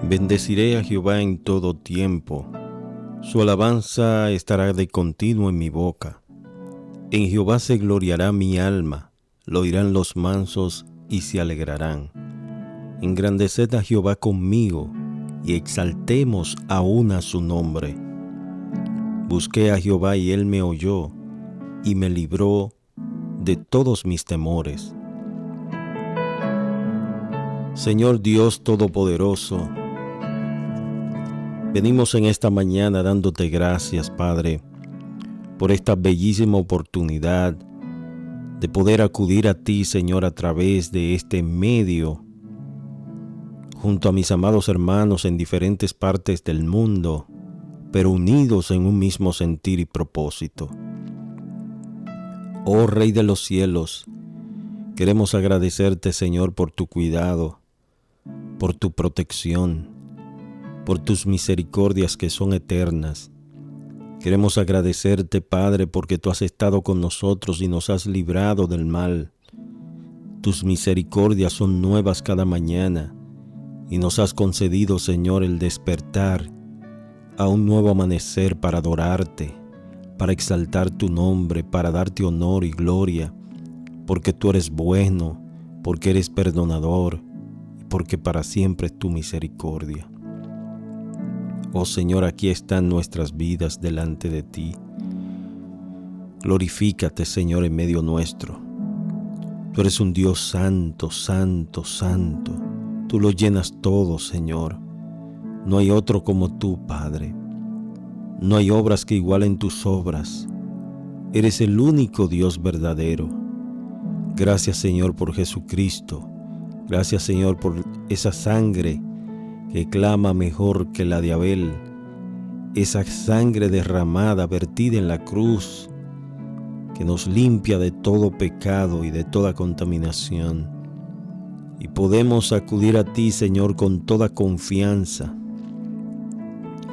Bendeciré a Jehová en todo tiempo. Su alabanza estará de continuo en mi boca. En Jehová se gloriará mi alma, lo oirán los mansos y se alegrarán. Engrandeced a Jehová conmigo y exaltemos aún a su nombre. Busqué a Jehová y él me oyó y me libró de todos mis temores. Señor Dios Todopoderoso, venimos en esta mañana dándote gracias, Padre, por esta bellísima oportunidad de poder acudir a ti, Señor, a través de este medio, junto a mis amados hermanos en diferentes partes del mundo, pero unidos en un mismo sentir y propósito. Oh Rey de los cielos, queremos agradecerte, Señor, por tu cuidado, por tu protección, por tus misericordias que son eternas. Queremos agradecerte, Padre, porque tú has estado con nosotros y nos has librado del mal. Tus misericordias son nuevas cada mañana y nos has concedido, Señor, el despertar a un nuevo amanecer para adorarte, para exaltar tu nombre, para darte honor y gloria, porque tú eres bueno, porque eres perdonador y porque para siempre es tu misericordia. Oh Señor, aquí están nuestras vidas delante de ti. Glorifícate, Señor, en medio nuestro. Tú eres un Dios santo, santo, santo. Tú lo llenas todo, Señor. No hay otro como tú, Padre. No hay obras que igualen tus obras. Eres el único Dios verdadero. Gracias, Señor, por Jesucristo. Gracias, Señor, por esa sangre que clama mejor que la de Abel, esa sangre derramada, vertida en la cruz, que nos limpia de todo pecado y de toda contaminación. Y podemos acudir a ti, Señor, con toda confianza,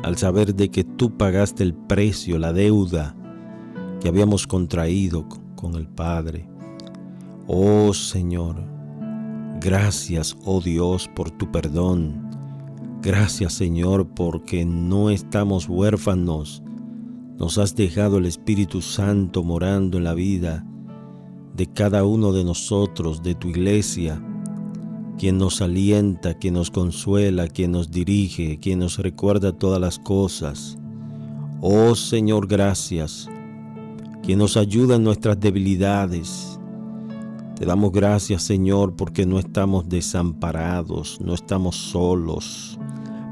al saber de que tú pagaste el precio, la deuda que habíamos contraído con el Padre. Oh Señor, gracias, oh Dios, por tu perdón. Gracias, Señor, porque no estamos huérfanos. Nos has dejado el Espíritu Santo morando en la vida de cada uno de nosotros, de tu iglesia, quien nos alienta, quien nos consuela, quien nos dirige, quien nos recuerda todas las cosas. Oh Señor, gracias, quien nos ayuda en nuestras debilidades. Te damos gracias, Señor, porque no estamos desamparados, no estamos solos.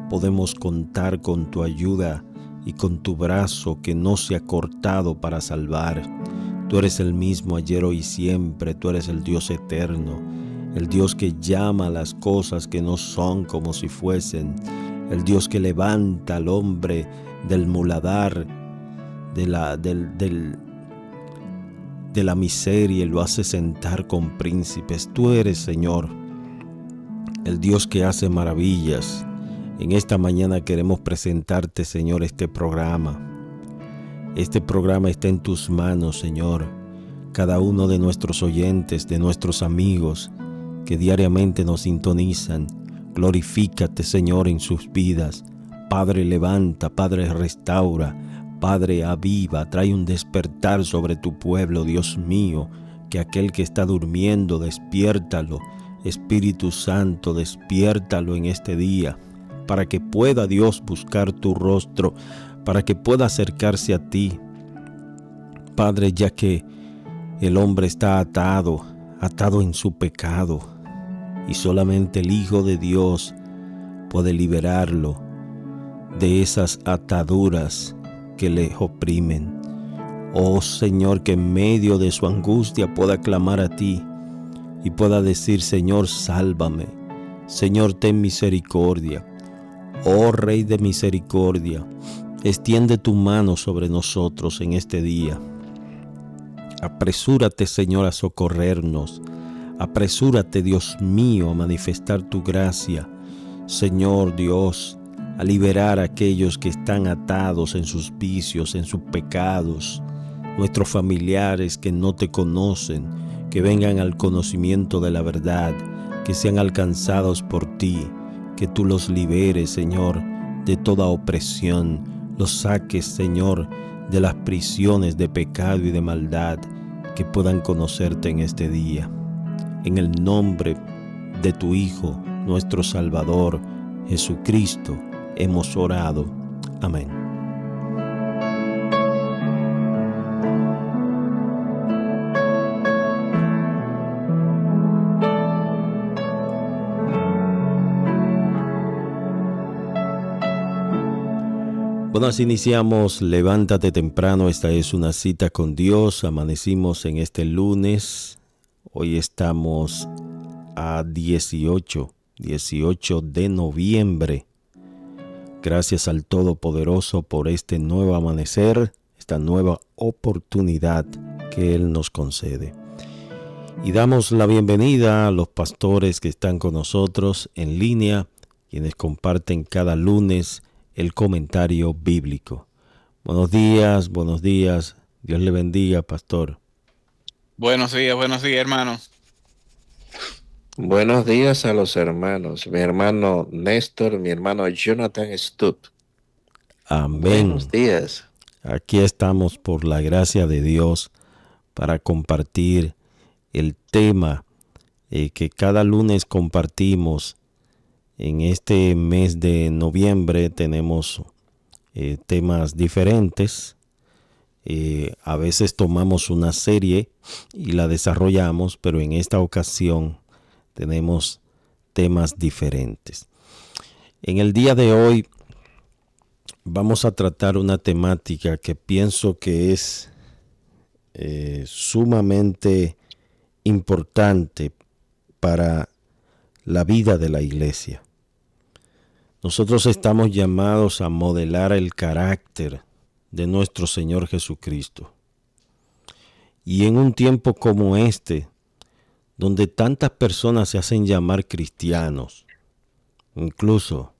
Podemos contar con tu ayuda y con tu brazo que no se ha cortado para salvar. Tú eres el mismo ayer, hoy y siempre. Tú eres el Dios eterno, el Dios que llama a las cosas que no son como si fuesen, el Dios que levanta al hombre del muladar, de la miseria y lo hace sentar con príncipes. Tú eres, Señor, el Dios que hace maravillas. En esta mañana queremos presentarte, Señor, este programa. Este programa está en tus manos, Señor. Cada uno de nuestros oyentes, de nuestros amigos que diariamente nos sintonizan, glorifícate, Señor, en sus vidas. Padre, levanta, Padre, restaura, Padre, aviva, trae un despertar sobre tu pueblo, Dios mío, que aquel que está durmiendo, despiértalo. Espíritu Santo, despiértalo en este día, para que pueda, Dios, buscar tu rostro, para que pueda acercarse a ti. Padre, ya que el hombre está atado en su pecado, y solamente el Hijo de Dios puede liberarlo de esas ataduras que le oprimen. Oh Señor, que en medio de su angustia pueda clamar a ti y pueda decir: Señor, sálvame. Señor, ten misericordia. Oh Rey de misericordia, extiende tu mano sobre nosotros en este día. Apresúrate, Señor, a socorrernos. Apresúrate, Dios mío, a manifestar tu gracia. Señor Dios, a liberar a aquellos que están atados en sus vicios, en sus pecados. Nuestros familiares que no te conocen, que vengan al conocimiento de la verdad, que sean alcanzados por ti, que tú los liberes, Señor, de toda opresión, los saques, Señor, de las prisiones de pecado y de maldad, que puedan conocerte en este día. En el nombre de tu Hijo, nuestro Salvador, Jesucristo, hemos orado. Amén. Bueno, así iniciamos Levántate Temprano. Esta es una cita con Dios. Amanecimos en este lunes. Hoy estamos a 18 de noviembre. Gracias al Todopoderoso por este nuevo amanecer, esta nueva oportunidad que Él nos concede. Y damos la bienvenida a los pastores que están con nosotros en línea, quienes comparten cada lunes el comentario bíblico. Buenos días, Dios le bendiga, pastor. Buenos días, hermano. Buenos días a los hermanos, mi hermano Néstor, mi hermano Jonathan Stubb. Amén. Buenos días. Aquí estamos por la gracia de Dios para compartir el tema que cada lunes compartimos. En este mes de noviembre tenemos temas diferentes. A veces tomamos una serie y la desarrollamos, pero en esta ocasión tenemos temas diferentes. En el día de hoy vamos a tratar una temática que pienso que es sumamente importante para la vida de la iglesia. Nosotros estamos llamados a modelar el carácter de nuestro Señor Jesucristo. Y en un tiempo como este, donde tantas personas se hacen llamar cristianos, incluso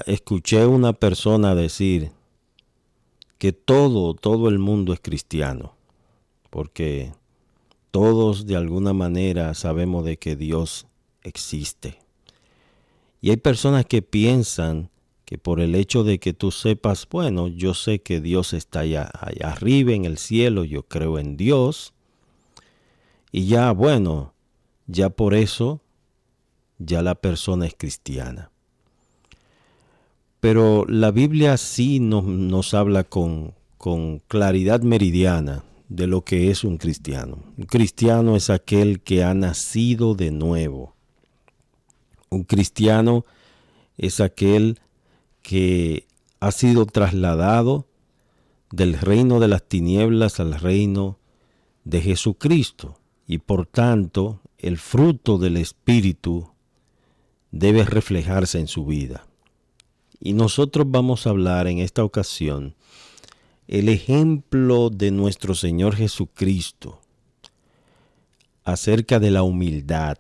escuché una persona decir que todo el mundo es cristiano, porque todos de alguna manera sabemos de que Dios existe. Y hay personas que piensan que por el hecho de que tú sepas, bueno, yo sé que Dios está allá arriba en el cielo, yo creo en Dios, y ya, bueno, ya por eso, ya la persona es cristiana. Pero la Biblia sí nos habla con claridad meridiana de lo que es un cristiano. Un cristiano es aquel que ha nacido de nuevo. Un cristiano es aquel que ha sido trasladado del reino de las tinieblas al reino de Jesucristo. Y por tanto, el fruto del Espíritu debe reflejarse en su vida. Y nosotros vamos a hablar en esta ocasión el ejemplo de nuestro Señor Jesucristo acerca de la humildad.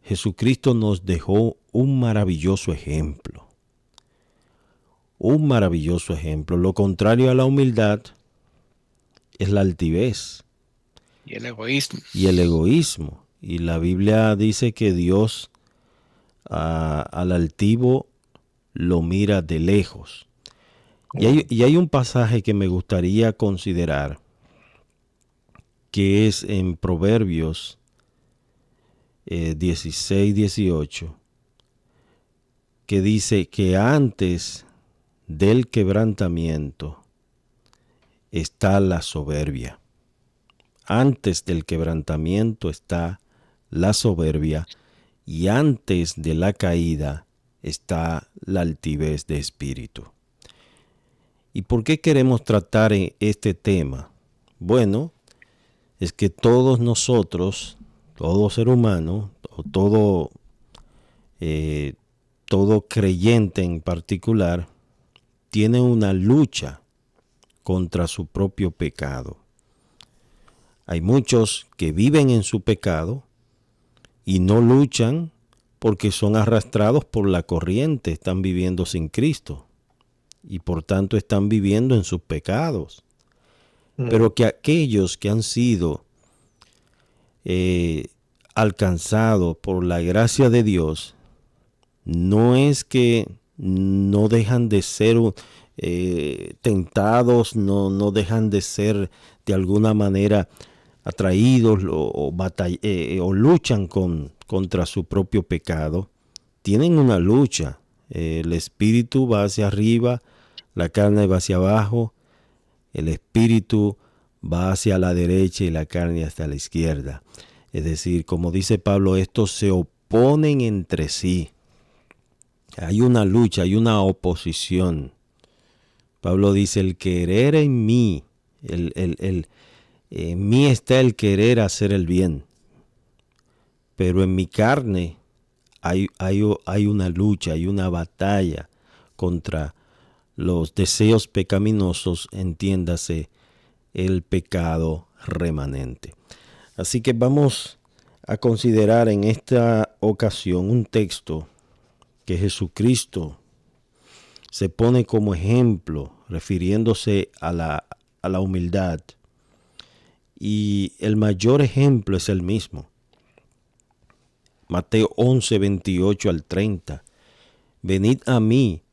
Jesucristo nos dejó un maravilloso ejemplo. Un maravilloso ejemplo. Lo contrario a la humildad es la altivez. Y el egoísmo. Y la Biblia dice que Dios al altivo lo mira de lejos. Y hay un pasaje que me gustaría considerar, que es en Proverbios 16-18, que dice que antes del quebrantamiento está la soberbia. Antes del quebrantamiento está la soberbia y antes de la caída está la altivez de espíritu. ¿Y por qué queremos tratar este tema? Bueno, es que todos nosotros, todo ser humano, o todo creyente en particular, tiene una lucha contra su propio pecado. Hay muchos que viven en su pecado y no luchan porque son arrastrados por la corriente, están viviendo sin Cristo y por tanto están viviendo en sus pecados. Pero que aquellos que han sido alcanzados por la gracia de Dios no es que no dejan de ser tentados, no dejan de ser de alguna manera atraídos o luchan contra su propio pecado. Tienen una lucha. El espíritu va hacia arriba, la carne va hacia abajo, el espíritu va hacia la derecha y la carne hacia la izquierda. Es decir, como dice Pablo, estos se oponen entre sí. Hay una lucha, hay una oposición. Pablo dice, el querer en mí, en mí está el querer hacer el bien, pero en mi carne hay una lucha, hay una batalla contra los deseos pecaminosos, entiéndase, el pecado remanente. Así que vamos a considerar en esta ocasión un texto que Jesucristo se pone como ejemplo, refiriéndose a la humildad. Y el mayor ejemplo es el mismo. Mateo 11, 28 al 30. Venid a mí,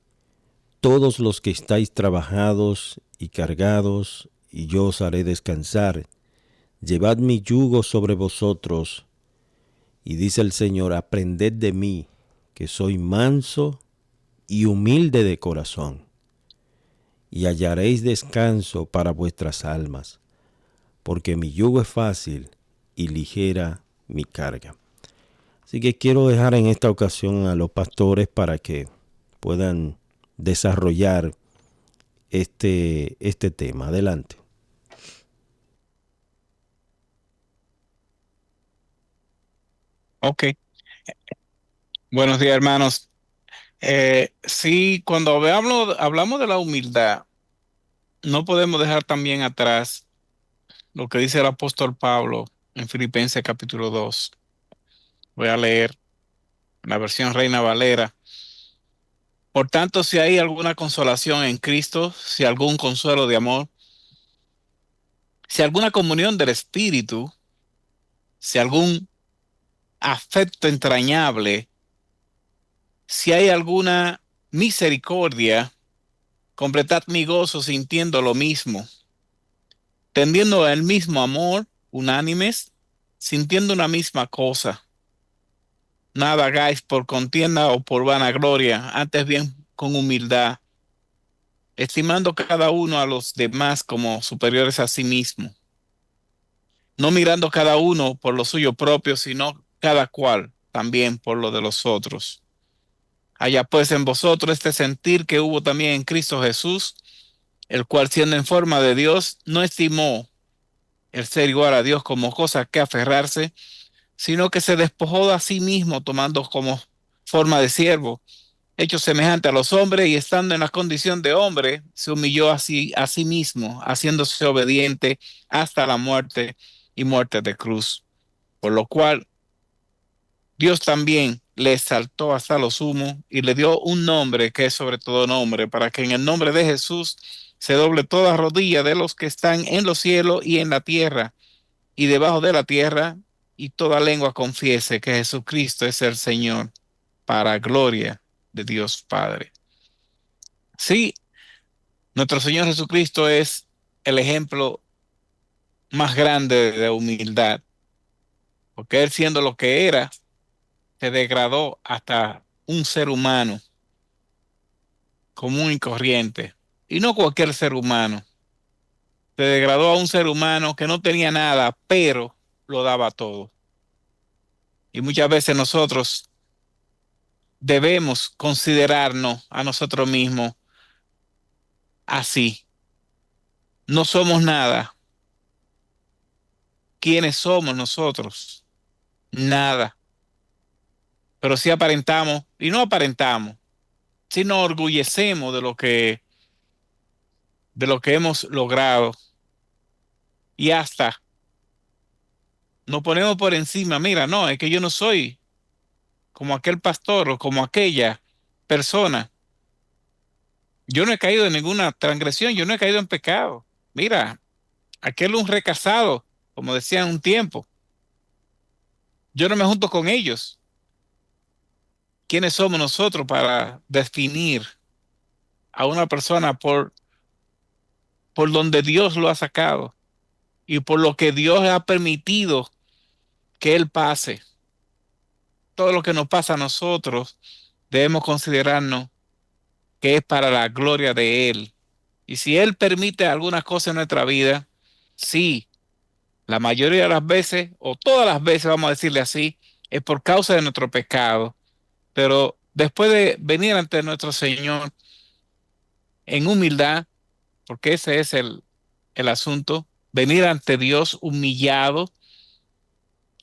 todos los que estáis trabajados y cargados, y yo os haré descansar. Llevad mi yugo sobre vosotros. Y dice el Señor, aprended de mí, que soy manso y humilde de corazón, y hallaréis descanso para vuestras almas, porque mi yugo es fácil y ligera mi carga. Así que quiero dejar en esta ocasión a los pastores para que puedan desarrollar este tema. Adelante. Ok. Buenos días, hermanos. Sí, cuando hablamos de la humildad, no podemos dejar también atrás lo que dice el apóstol Pablo en Filipenses capítulo 2. Voy a leer la versión Reina Valera. Por tanto, si hay alguna consolación en Cristo, si algún consuelo de amor, si alguna comunión del Espíritu, si algún afecto entrañable, si hay alguna misericordia, completad mi gozo sintiendo lo mismo, tendiendo el mismo amor, unánimes, sintiendo una misma cosa. Nada hagáis por contienda o por vanagloria, antes bien con humildad, estimando cada uno a los demás como superiores a sí mismo, no mirando cada uno por lo suyo propio, sino cada cual también por lo de los otros. Haya pues en vosotros este sentir que hubo también en Cristo Jesús, el cual siendo en forma de Dios, no estimó el ser igual a Dios como cosa que aferrarse, sino que se despojó a sí mismo tomando como forma de siervo, hecho semejante a los hombres y estando en la condición de hombre, se humilló a sí mismo, haciéndose obediente hasta la muerte y muerte de cruz. Por lo cual Dios también le exaltó hasta lo sumo y le dio un nombre que es sobre todo nombre, para que en el nombre de Jesús se doble toda rodilla de los que están en los cielos y en la tierra y debajo de la tierra, y toda lengua confiese que Jesucristo es el Señor, para gloria de Dios Padre. Sí, nuestro Señor Jesucristo es el ejemplo más grande de humildad, porque Él siendo lo que era, se degradó hasta un ser humano común y corriente, y no cualquier ser humano. Se degradó a un ser humano que no tenía nada, pero lo daba todo. Y muchas veces nosotros debemos considerarnos a nosotros mismos así. No somos nada. ¿Quiénes somos nosotros? Nada. Pero sí aparentamos, y no aparentamos, sí nos orgullecemos de lo que hemos logrado, y hasta nos ponemos por encima. Mira, no, es que yo no soy como aquel pastor o como aquella persona. Yo no he caído en ninguna transgresión, yo no he caído en pecado. Mira, aquel un recasado, como decían un tiempo. Yo no me junto con ellos. ¿quiénes somos nosotros para definir a una persona por donde Dios lo ha sacado y por lo que Dios ha permitido que Él pase? Todo lo que nos pasa a nosotros debemos considerarnos que es para la gloria de Él. Y si Él permite algunas cosas en nuestra vida, sí, la mayoría de las veces, o todas las veces, vamos a decirle así, es por causa de nuestro pecado. Pero después de venir ante nuestro Señor en humildad, porque ese es el asunto, venir ante Dios humillado,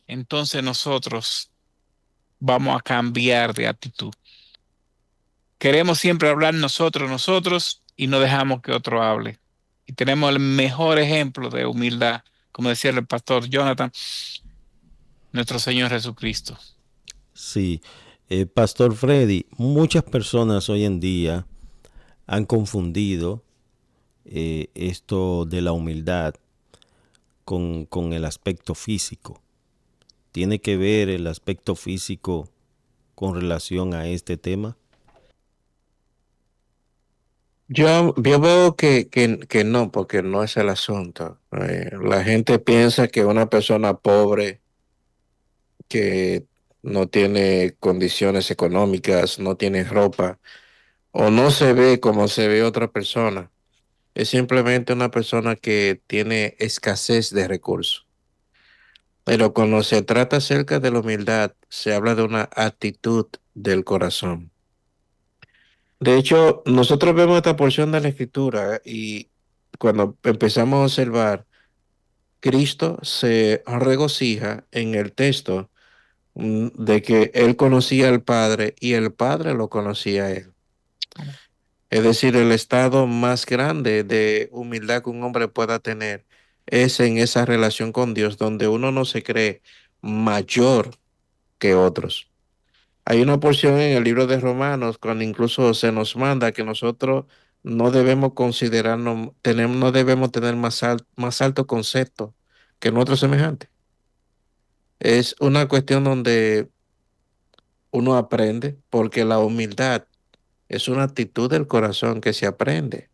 entonces nosotros vamos a cambiar de actitud. Queremos siempre hablar nosotros, y no dejamos que otro hable. Y tenemos el mejor ejemplo de humildad, como decía el pastor Jonathan, nuestro Señor Jesucristo. Sí, Pastor Freddy, muchas personas hoy en día han confundido esto de la humildad con el aspecto físico. ¿Tiene que ver el aspecto físico con relación a este tema? Yo veo que no, porque no es el asunto. La gente piensa que una persona pobre que no tiene condiciones económicas, no tiene ropa o no se ve como se ve otra persona, es simplemente una persona que tiene escasez de recursos. Pero cuando se trata acerca de la humildad, se habla de una actitud del corazón. De hecho, nosotros vemos esta porción de la escritura y cuando empezamos a observar, Cristo se regocija en el texto de que él conocía al Padre y el Padre lo conocía a él. Es decir, el estado más grande de humildad que un hombre pueda tener es en esa relación con Dios, donde uno no se cree mayor que otros. Hay una porción en el libro de Romanos cuando incluso se nos manda que nosotros no debemos considerarnos, no debemos tener más alto concepto que nuestros semejantes. Es una cuestión donde uno aprende, porque la humildad es una actitud del corazón que se aprende.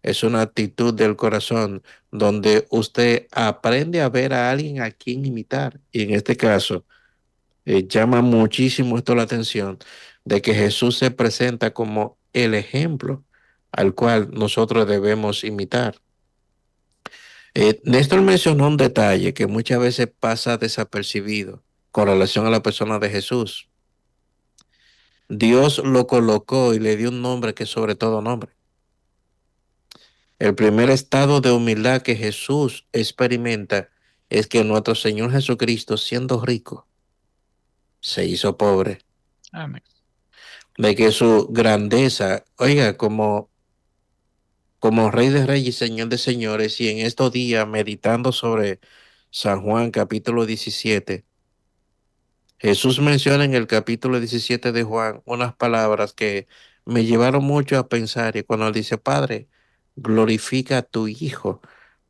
Es una actitud del corazón donde usted aprende a ver a alguien a quien imitar. Y en este caso, llama muchísimo esto la atención de que Jesús se presenta como el ejemplo al cual nosotros debemos imitar. Néstor mencionó un detalle que muchas veces pasa desapercibido con relación a la persona de Jesús. Dios lo colocó y le dio un nombre que es sobre todo nombre. El primer estado de humildad que Jesús experimenta es que nuestro Señor Jesucristo, siendo rico, se hizo pobre. Amén. De que su grandeza, oiga, como Rey de Reyes y Señor de Señores, y en estos días meditando sobre San Juan capítulo 17, Jesús menciona en el capítulo 17 de Juan unas palabras que me llevaron mucho a pensar, y cuando él dice, Padre, glorifica a tu Hijo,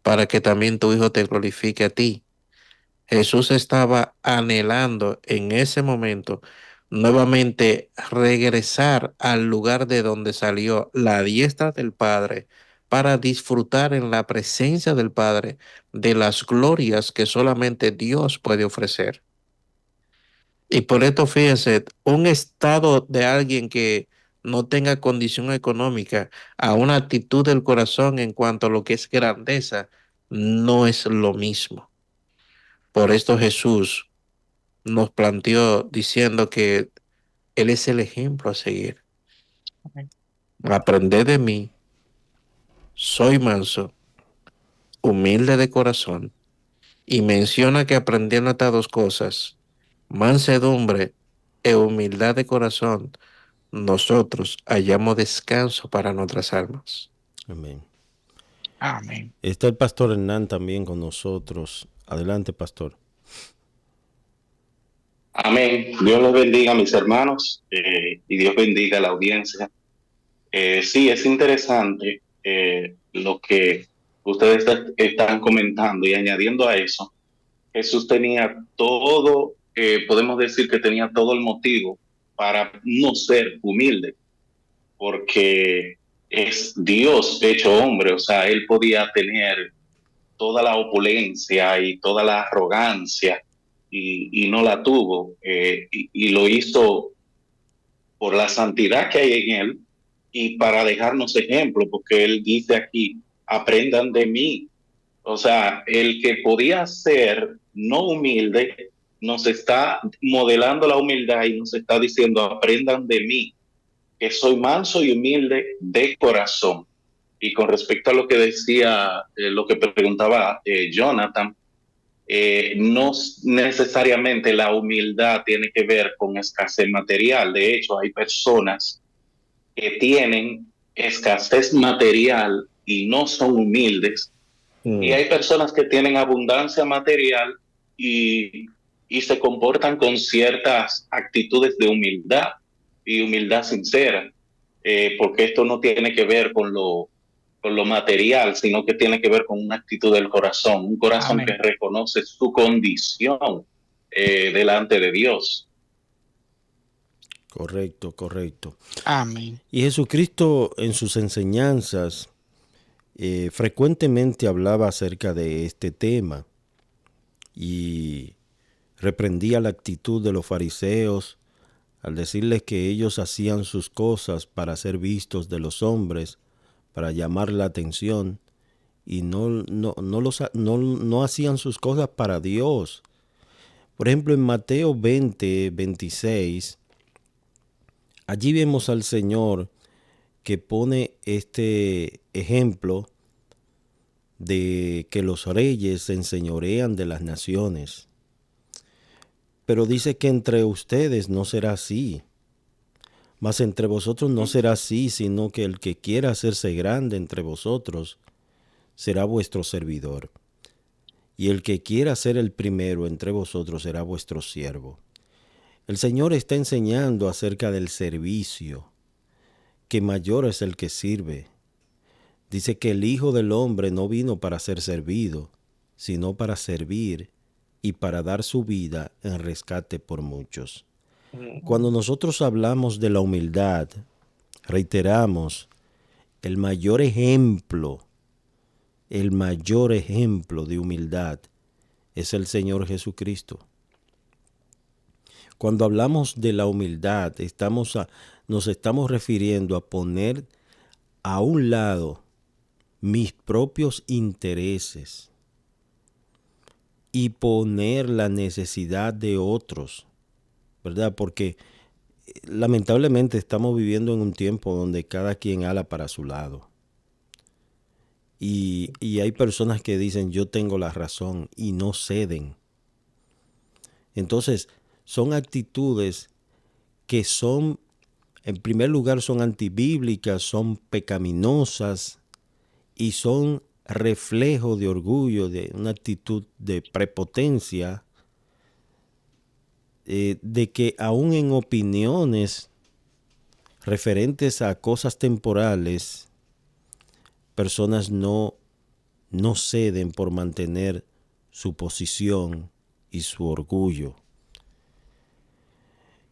para que también tu Hijo te glorifique a ti. Jesús estaba anhelando en ese momento nuevamente regresar al lugar de donde salió, la diestra del Padre, para disfrutar en la presencia del Padre de las glorias que solamente Dios puede ofrecer. Y por esto, fíjense, un estado de alguien que no tenga condición económica a una actitud del corazón en cuanto a lo que es grandeza, no es lo mismo. Por esto Jesús nos planteó diciendo que Él es el ejemplo a seguir. Amén. Aprended de mí, soy manso, humilde de corazón, y menciona que aprendiendo estas dos cosas, mansedumbre e humildad de corazón, nosotros hallamos descanso para nuestras almas. Amén. Amén. Está el pastor Hernán también con nosotros. Adelante, pastor. Amén. Dios los bendiga, mis hermanos, y Dios bendiga a la audiencia. Sí, es interesante lo que ustedes están comentando y añadiendo a eso. Jesús tenía todo, podemos decir que tenía todo el motivo para no ser humilde, porque es Dios hecho hombre, o sea, él podía tener toda la opulencia y toda la arrogancia y no la tuvo, y lo hizo por la santidad que hay en él y para dejarnos ejemplo, porque él dice aquí, aprendan de mí. O sea, el que podía ser no humilde nos está modelando la humildad y nos está diciendo, aprendan de mí, que soy manso y humilde de corazón. Y con respecto a lo que decía, lo que preguntaba Jonathan, no necesariamente la humildad tiene que ver con escasez material. De hecho, hay personas que tienen escasez material y no son humildes. Y hay personas que tienen abundancia material y, y se comportan con ciertas actitudes de humildad y humildad sincera, porque esto no tiene que ver con lo material, sino que tiene que ver con una actitud del corazón, un corazón Amén. que reconoce su condición delante de Dios. Correcto, correcto. Amén. Y Jesucristo en sus enseñanzas frecuentemente hablaba acerca de este tema y reprendía la actitud de los fariseos al decirles que ellos hacían sus cosas para ser vistos de los hombres, para llamar la atención, y no hacían sus cosas para Dios. Por ejemplo, en Mateo 20:26, allí vemos al Señor que pone este ejemplo de que los reyes se enseñorean de las naciones. Pero dice que entre ustedes no será así. Mas entre vosotros no será así, sino que el que quiera hacerse grande entre vosotros será vuestro servidor. Y el que quiera ser el primero entre vosotros será vuestro siervo. El Señor está enseñando acerca del servicio, que mayor es el que sirve. Dice que el Hijo del Hombre no vino para ser servido, sino para servir y para dar su vida en rescate por muchos. Cuando nosotros hablamos de la humildad, reiteramos, el mayor ejemplo de humildad es el Señor Jesucristo. Cuando hablamos de la humildad, nos estamos refiriendo a poner a un lado mis propios intereses y poner la necesidad de otros, ¿verdad? Porque lamentablemente estamos viviendo en un tiempo donde cada quien ala para su lado. Y hay personas que dicen yo tengo la razón y no ceden. Entonces, son actitudes que son, en primer lugar, son antibíblicas, son pecaminosas y son reflejo de orgullo, de una actitud de prepotencia, de que aún en opiniones referentes a cosas temporales, personas no ceden por mantener su posición y su orgullo.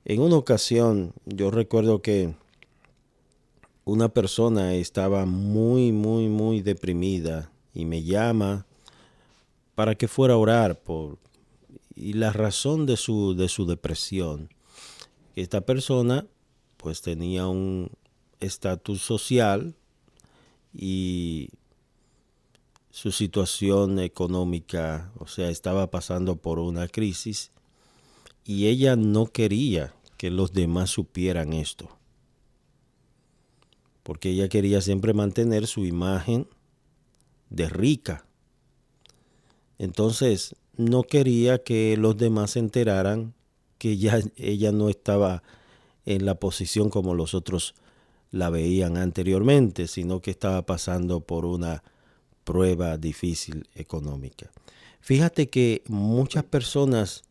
En una ocasión, yo recuerdo que una persona estaba muy deprimida y me llama para que fuera a orar y la razón de su depresión. Esta persona pues tenía un estatus social y su situación económica, o sea, estaba pasando por una crisis y ella no quería que los demás supieran esto, porque ella quería siempre mantener su imagen de rica. Entonces, no quería que los demás se enteraran que ella no estaba en la posición como los otros la veían anteriormente, sino que estaba pasando por una prueba difícil económica. Fíjate que muchas personas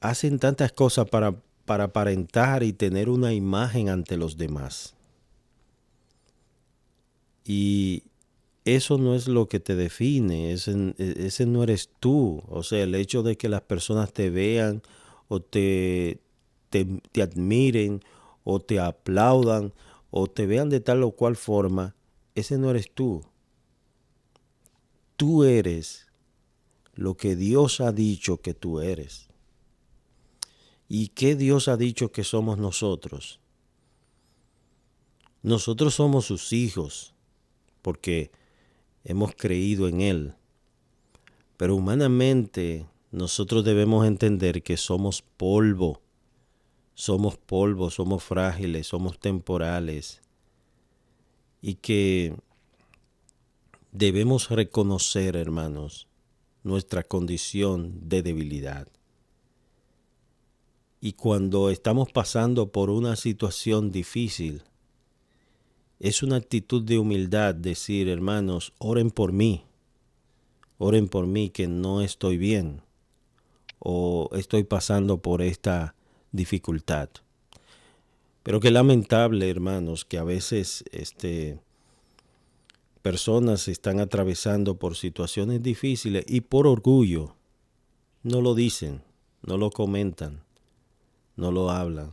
hacen tantas cosas para aparentar y tener una imagen ante los demás. Y eso no es lo que te define, ese no eres tú. O sea, el hecho de que las personas te vean o te te admiren o te aplaudan o te vean de tal o cual forma, ese no eres tú. Tú eres lo que Dios ha dicho que tú eres. ¿Y qué Dios ha dicho que somos nosotros? Nosotros somos sus hijos porque hemos creído en Él. Pero humanamente nosotros debemos entender que somos polvo, somos frágiles, somos temporales y que debemos reconocer, hermanos, nuestra condición de debilidad. Y cuando estamos pasando por una situación difícil, es una actitud de humildad decir, hermanos, oren por mí que no estoy bien o estoy pasando por esta dificultad. Pero qué lamentable, hermanos, que a veces personas están atravesando por situaciones difíciles y por orgullo no lo dicen, no lo comentan, no lo hablan,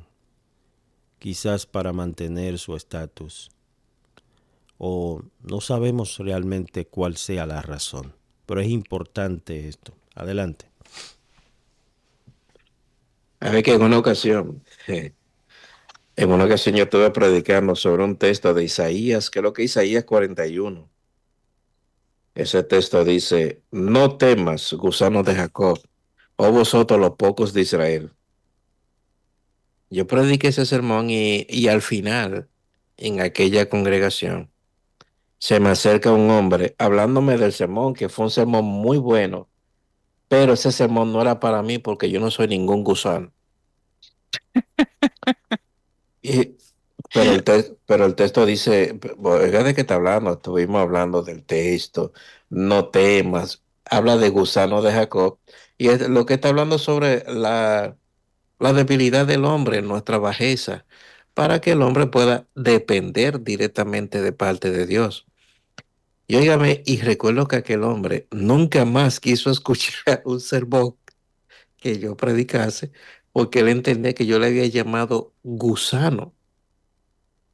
quizás para mantener su estatus. O no sabemos realmente cuál sea la razón, pero es importante esto. Adelante. A ver que en una ocasión yo estuve predicando sobre un texto de Isaías, que es lo que Isaías 41. Ese texto dice, no temas, gusanos de Jacob, oh vosotros los pocos de Israel. Yo prediqué ese sermón y al final, en aquella congregación, se me acerca un hombre hablándome del sermón, que fue un sermón muy bueno, pero ese sermón no era para mí porque yo no soy ningún gusano. Y, pero el texto dice, oiga, ¿de qué está hablando? Estuvimos hablando del texto, no temas, habla de gusano de Jacob, y es lo que está hablando sobre la debilidad del hombre, nuestra bajeza, para que el hombre pueda depender directamente de parte de Dios. Y óigame, y recuerdo que aquel hombre nunca más quiso escuchar un sermón que yo predicase, porque él entendía que yo le había llamado gusano.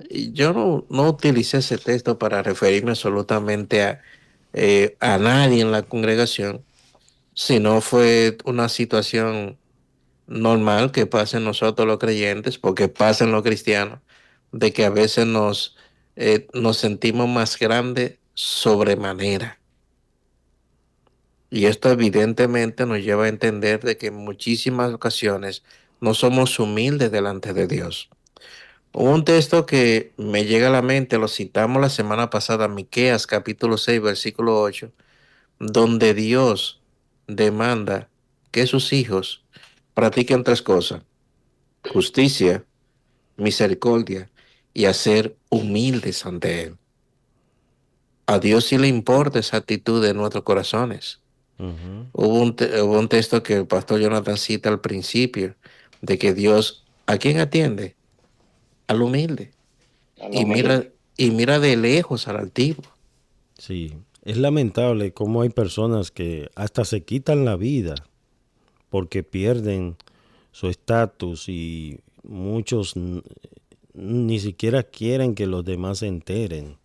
Y yo no utilicé ese texto para referirme absolutamente a nadie en la congregación, sino fue una situación normal que pasa en nosotros los creyentes, porque pasa en los cristianos, de que a veces nos sentimos más grandes sobremanera. Y esto evidentemente nos lleva a entender de que en muchísimas ocasiones no somos humildes delante de Dios. Un texto que me llega a la mente, lo citamos la semana pasada, Miqueas capítulo 6 versículo 8, donde Dios demanda que sus hijos practiquen tres cosas: justicia, misericordia y hacer humildes ante Él. A Dios sí le importa esa actitud de nuestros corazones. Uh-huh. Hubo un texto que el pastor Jonathan cita al principio, de que Dios, ¿a quién atiende? Al humilde. A lo Y humilde. mira de lejos al altivo. Sí, es lamentable cómo hay personas que hasta se quitan la vida porque pierden su estatus y muchos ni siquiera quieren que los demás se enteren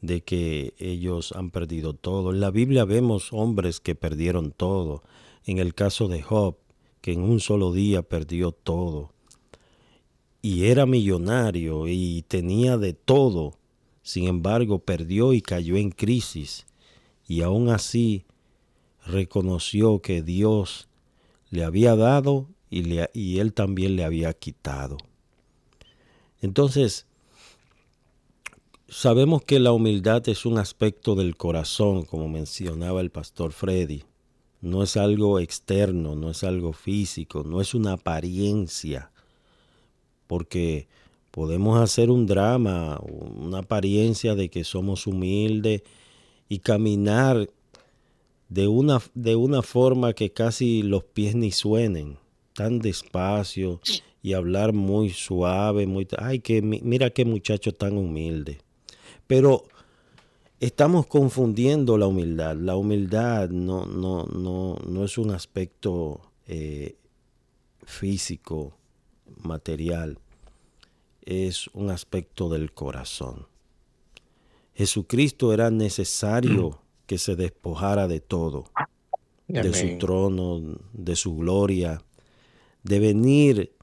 de que ellos han perdido todo. En la Biblia vemos hombres que perdieron todo. En el caso de Job, que en un solo día perdió todo. Y era millonario y tenía de todo. Sin embargo, perdió y cayó en crisis. Y aún así reconoció que Dios le había dado y él también le había quitado. Entonces, sabemos que la humildad es un aspecto del corazón, como mencionaba el pastor Freddy. No es algo externo, no es algo físico, no es una apariencia. Porque podemos hacer un drama, una apariencia de que somos humildes y caminar de una forma que casi los pies ni suenen, tan despacio y hablar muy suave, ay, mira qué muchacho tan humilde. Pero estamos confundiendo la humildad. La humildad no es un aspecto físico material, es un aspecto del corazón. Jesucristo era necesario que se despojara de todo, de su Amén. trono, de su gloria, de venir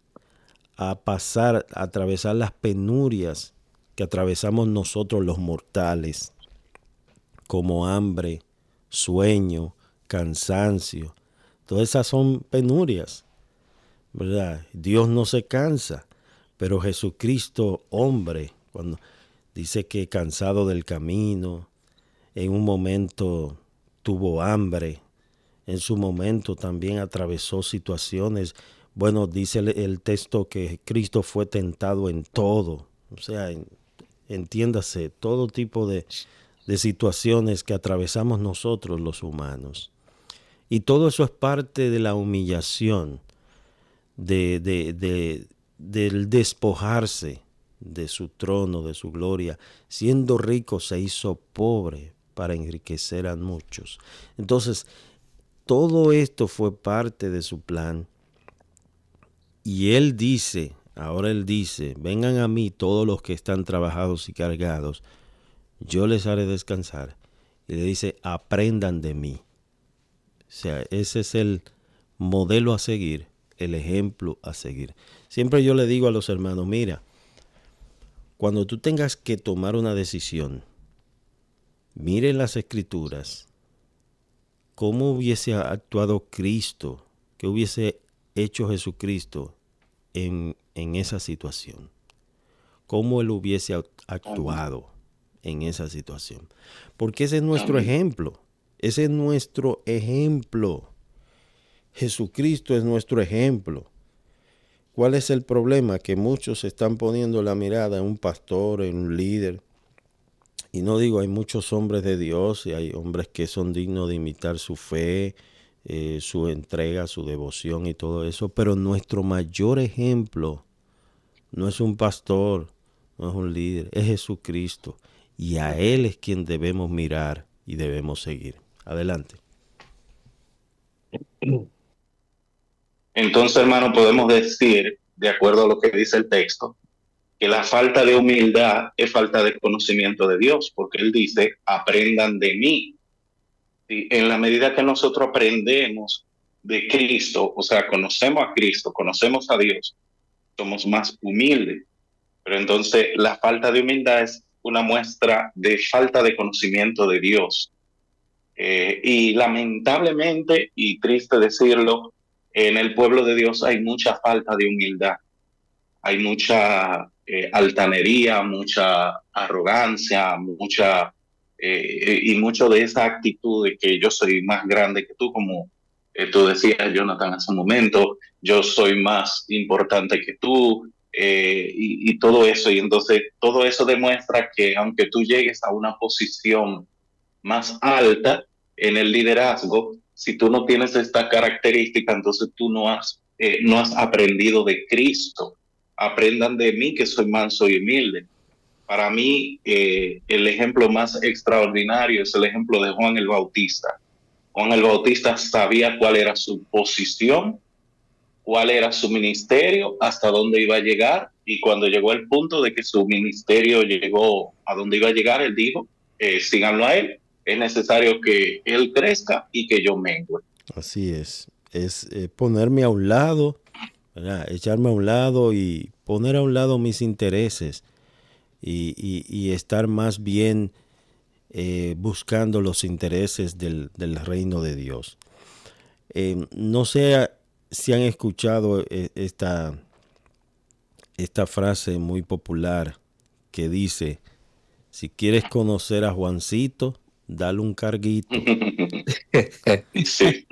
a pasar, a atravesar las penurias que atravesamos nosotros los mortales, como hambre, sueño, cansancio. Todas esas son penurias, ¿verdad? Dios no se cansa, pero Jesucristo, hombre, cuando dice que cansado del camino, en un momento tuvo hambre, en su momento también atravesó situaciones. Bueno, dice el texto que Cristo fue tentado en todo, o sea, entiéndase, todo tipo de situaciones que atravesamos nosotros los humanos. Y todo eso es parte de la humillación, del despojarse de su trono, de su gloria. Siendo rico se hizo pobre para enriquecer a muchos. Entonces, todo esto fue parte de su plan. Y él dice, ahora él dice, vengan a mí todos los que están trabajados y cargados, yo les haré descansar. Y le dice, aprendan de mí. O sea, ese es el modelo a seguir, el ejemplo a seguir. Siempre yo le digo a los hermanos, mira, cuando tú tengas que tomar una decisión, miren las Escrituras, cómo hubiese actuado Cristo, qué hubiese hecho Jesucristo en esa situación, cómo él hubiese actuado en esa situación. Porque ese es nuestro ejemplo, ese es nuestro ejemplo. Jesucristo es nuestro ejemplo. ¿Cuál es el problema? Que muchos están poniendo la mirada en un pastor, en un líder. Y no digo, hay muchos hombres de Dios y hay hombres que son dignos de imitar su fe, su entrega, su devoción y todo eso. Pero nuestro mayor ejemplo no es un pastor, no es un líder, es Jesucristo. Y a Él es quien debemos mirar y debemos seguir. Adelante. Entonces, hermano, podemos decir, de acuerdo a lo que dice el texto, que la falta de humildad es falta de conocimiento de Dios, porque Él dice, aprendan de mí. Y en la medida que nosotros aprendemos de Cristo, o sea, conocemos a Cristo, conocemos a Dios, somos más humildes. Pero entonces la falta de humildad es una muestra de falta de conocimiento de Dios. Y lamentablemente, y triste decirlo, en el pueblo de Dios hay mucha falta de humildad, hay mucha altanería, mucha arrogancia, y mucho de esa actitud de que yo soy más grande que tú, como tú decías, Jonathan, hace un momento, yo soy más importante que tú, y todo eso. Y entonces todo eso demuestra que aunque tú llegues a una posición más alta en el liderazgo, si tú no tienes esta característica, entonces tú no has aprendido de Cristo. Aprendan de mí que soy manso y humilde. Para mí, el ejemplo más extraordinario es el ejemplo de Juan el Bautista. Juan el Bautista sabía cuál era su posición, cuál era su ministerio, hasta dónde iba a llegar, y cuando llegó el punto de que su ministerio llegó a donde iba a llegar, él dijo, síganlo a él, es necesario que él crezca y que yo mengue. Así es ponerme a un lado, ¿verdad? Echarme a un lado y poner a un lado mis intereses y estar más bien buscando los intereses del reino de Dios. No sé si han escuchado esta frase muy popular que dice, si quieres conocer a Juancito, dale un carguito. Sí.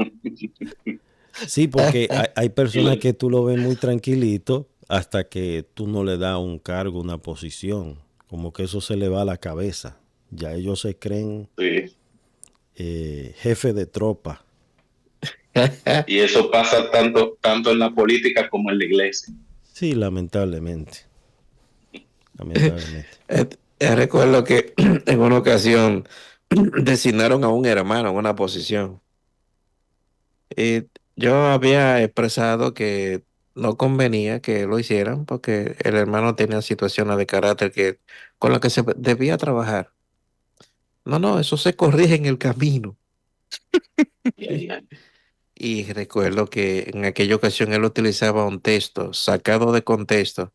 Sí, porque hay personas que tú lo ves muy tranquilito hasta que tú no le das un cargo, una posición. Como que eso se le va a la cabeza. Ya ellos se creen Sí. jefe de tropa. Y eso pasa tanto en la política como en la iglesia. Sí, lamentablemente. Lamentablemente. Recuerdo que en una ocasión designaron a un hermano en una posición. Y yo había expresado que no convenía que lo hicieran porque el hermano tenía situaciones de carácter con las que se debía trabajar. No, no, eso se corrige en el camino. Y recuerdo que en aquella ocasión él utilizaba un texto sacado de contexto,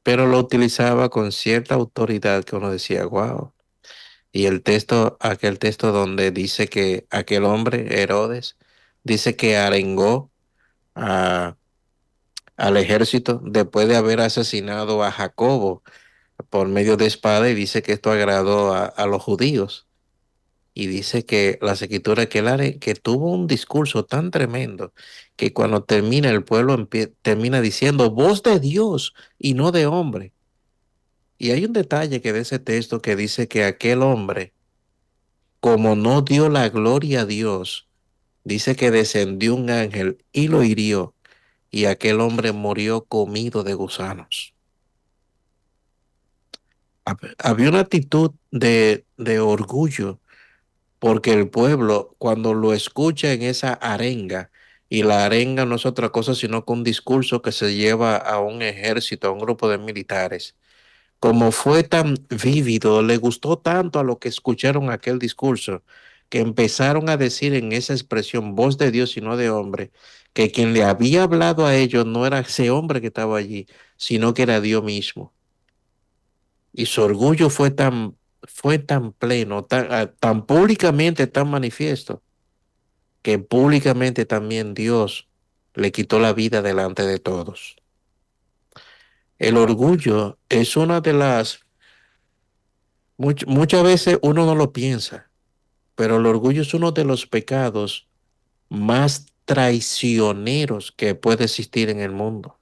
pero lo utilizaba con cierta autoridad que uno decía, wow. Y el texto, aquel texto donde dice que aquel hombre, Herodes, dice que arengó a, al ejército después de haber asesinado a Jacobo por medio de espada y dice que esto agradó a los judíos. Y dice que las escrituras que que tuvo un discurso tan tremendo que cuando termina el pueblo termina diciendo voz de Dios y no de hombre. Y hay un detalle que de ese texto que dice que aquel hombre, como no dio la gloria a Dios, dice que descendió un ángel y lo hirió y aquel hombre murió comido de gusanos. Había una actitud de orgullo porque el pueblo cuando lo escucha en esa arenga, y la arenga no es otra cosa sino que un discurso que se lleva a un ejército, a un grupo de militares, como fue tan vívido, le gustó tanto a lo que escucharon aquel discurso, que empezaron a decir en esa expresión voz de Dios y no de hombre, que quien le había hablado a ellos no era ese hombre que estaba allí, sino que era Dios mismo. Y su orgullo fue tan pleno, tan públicamente, tan manifiesto, que públicamente también Dios le quitó la vida delante de todos. El orgullo es una de muchas veces uno no lo piensa, pero el orgullo es uno de los pecados más traicioneros que puede existir en el mundo.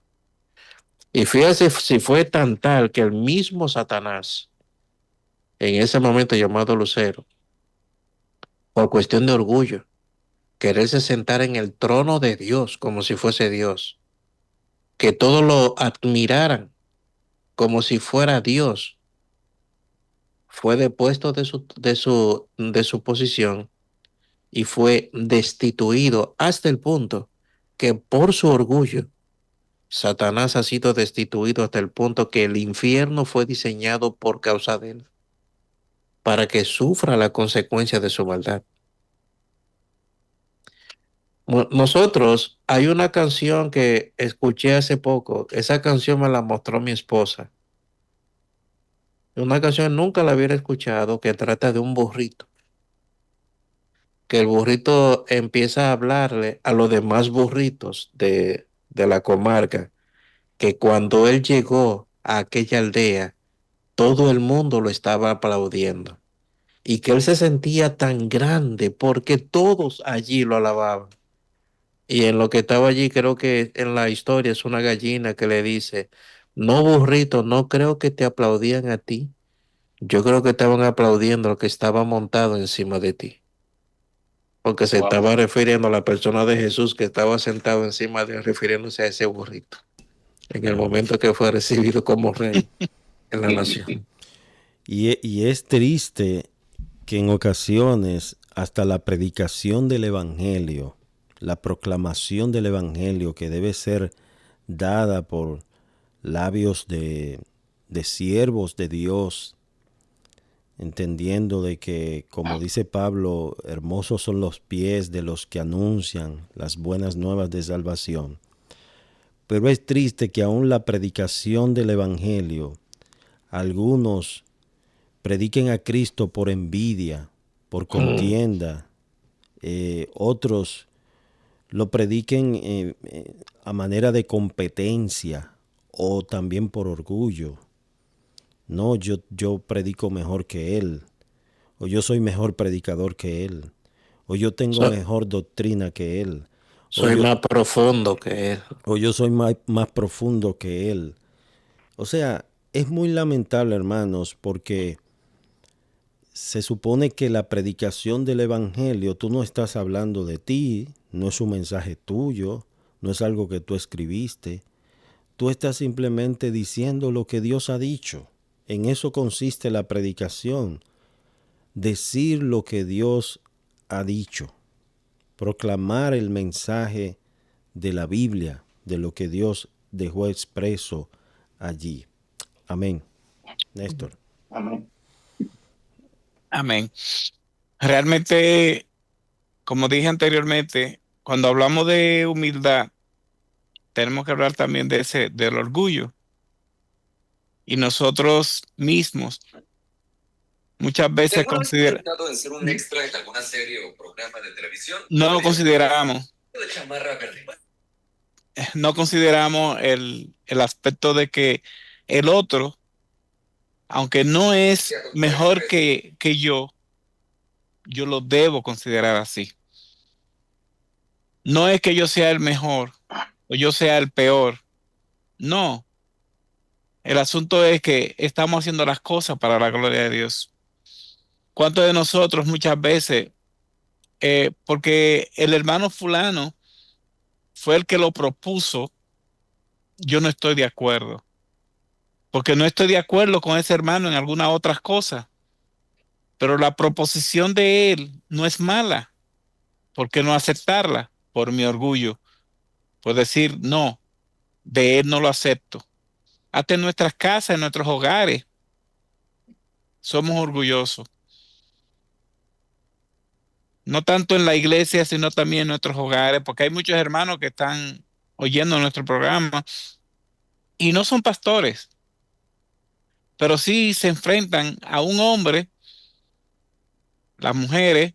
Y fíjese si fue tan tal que el mismo Satanás, en ese momento llamado Lucero, por cuestión de orgullo, quererse sentar en el trono de Dios como si fuese Dios, que todos lo admiraran como si fuera Dios, fue depuesto de su posición y fue destituido hasta el punto que por su orgullo, Satanás ha sido destituido hasta el punto que el infierno fue diseñado por causa de él, para que sufra la consecuencia de su maldad. Nosotros, hay una canción que escuché hace poco, esa canción me la mostró mi esposa, una canción nunca la hubiera escuchado que trata de un burrito, que el burrito empieza a hablarle a los demás burritos de la comarca, que cuando él llegó a aquella aldea, todo el mundo lo estaba aplaudiendo y que él se sentía tan grande porque todos allí lo alababan. Y en lo que estaba allí, creo que en la historia es una gallina que le dice, no burrito, no creo que te aplaudían a ti, yo creo que estaban aplaudiendo lo que estaba montado encima de ti. Porque se Wow. estaba refiriendo a la persona de Jesús que estaba sentado encima de él, refiriéndose a ese burrito, en el momento que fue recibido como rey en la nación. Y es triste que en ocasiones hasta la predicación del Evangelio, la proclamación del Evangelio que debe ser dada por labios de siervos de Dios, entendiendo de que, como dice Pablo, hermosos son los pies de los que anuncian las buenas nuevas de salvación. Pero es triste que aún la predicación del Evangelio, algunos prediquen a Cristo por envidia, por contienda, otros lo prediquen a manera de competencia o también por orgullo. No, yo predico mejor que él, o yo soy mejor predicador que él, o yo tengo So- mejor doctrina que él, o soy yo, más profundo que él. o yo soy más profundo que él. O sea, es muy lamentable, hermanos, porque se supone que la predicación del Evangelio, tú no estás hablando de ti, no es un mensaje tuyo, no es algo que tú escribiste. Tú estás simplemente diciendo lo que Dios ha dicho. En eso consiste la predicación, decir lo que Dios ha dicho, proclamar el mensaje de la Biblia, de lo que Dios dejó expreso allí. Amén. Néstor. Amén. Amén. Realmente, como dije anteriormente, cuando hablamos de humildad, tenemos que hablar también del orgullo. Y nosotros mismos muchas veces Intentado en ser un extra en alguna serie o programa de televisión. no lo consideramos, no consideramos el aspecto de que el otro, aunque no es mejor que yo lo debo considerar así. No es que yo sea el mejor o yo sea el peor. No, el asunto es que estamos haciendo las cosas para la gloria de Dios. ¿Cuántos de nosotros muchas veces, porque el hermano fulano fue el que lo propuso, yo no estoy de acuerdo? Porque no estoy de acuerdo con ese hermano en algunas otras cosas, pero la proposición de él no es mala. ¿Por qué no aceptarla? Por mi orgullo, por decir, no, de él no lo acepto. Hasta en nuestras casas, en nuestros hogares, somos orgullosos. No tanto en la iglesia, sino también en nuestros hogares, porque hay muchos hermanos que están oyendo nuestro programa y no son pastores, pero sí se enfrentan a un hombre, las mujeres,